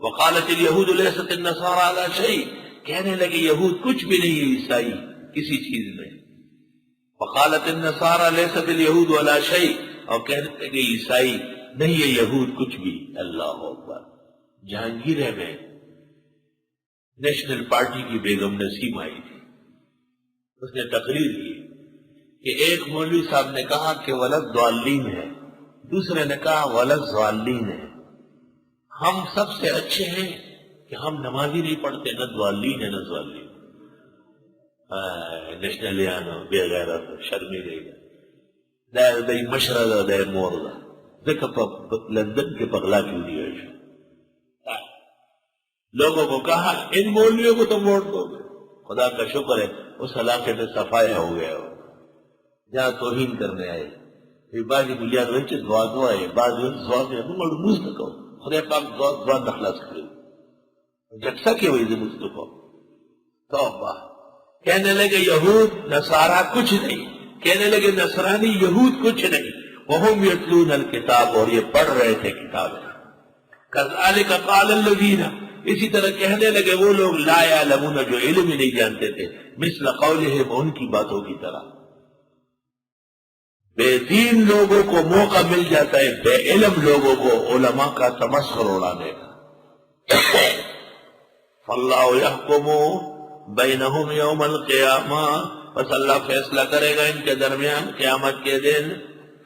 وقالت الیہود لیست النصارى علی شیء، کہنے لگے یہود کچھ بھی نہیں ہے عیسائی کسی چیز میں. وقالت النصارى لیست الیہود علی شیء، اور کہنے لگے عیسائی نہیں ہے یہود کچھ بھی. اللہ اکبر. جہانگیر میں نیشنل پارٹی کی بیگم نسیم آئی تھی، اس نے تقریر کی کہ ایک مولوی صاحب نے کہا کہ ولد ضالین ہے، دوسرے نے کہا ولد ضالین ہے. ہم سب سے اچھے ہیں کہ ہم نمازی نہیں پڑھتے، نہ ضالین ہے نہ ضالین. نیشنلیانو بے غیرت شرمی رہے گا دائر دائی مشرد دائر مورد دیکھا لندن کے پگلا کیوں نہیں ہے. لوگوں کو کہا ان مولویوں کو تو ووٹ دو گے. خدا کا شکر ہے اس علاقے میں صفائی ہو گیا ہو جہاں توہین کرنے آئے. بعضی ملیات وچ دعا دعا ہے، بعض دعا کے ملموس نہ کہو خدا پاک دعا نخلاص کرے جٹسا کی وجہ سے مصطفیٰ توبہ. کہنے لگے یہود نصارہ کچھ نہیں، کہنے لگے نصرانی یہود کچھ نہیں. وہم یتلون الکتاب، اور یہ پڑھ رہے تھے کتاب. کذالک قال الذین، اسی طرح کہنے لگے وہ لوگ لا یعلمون جو علم ہی نہیں جانتے تھے، مثل قولہم ان کی باتوں کی طرح. بے دین لوگوں کو موقع مل جاتا ہے بے علم لوگوں کو علماء کا تمسخر اڑانے کا. فاللہ یحکم بینہم یوم القیامہ، پس اللہ فیصلہ کرے گا ان کے درمیان قیامت کے دن.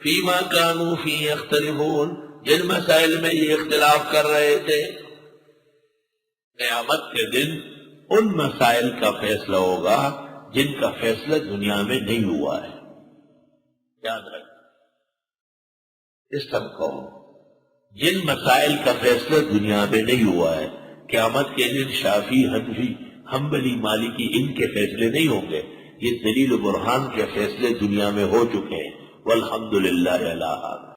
فیما کانوا فیہ یختلفون، جن مسائل میں یہ اختلاف کر رہے تھے. قیامت کے دن ان مسائل کا فیصلہ ہوگا جن کا فیصلہ دنیا میں نہیں ہوا ہے. یاد رکھ اس سب کو، جن مسائل کا فیصلہ دنیا میں نہیں ہوا ہے قیامت کے دن شافعی حنفی حنبلی مالکی ان کے فیصلے نہیں ہوں گے. یہ دلیل و برہان کے فیصلے دنیا میں ہو چکے ہیں. والحمدللہ علی ہذا.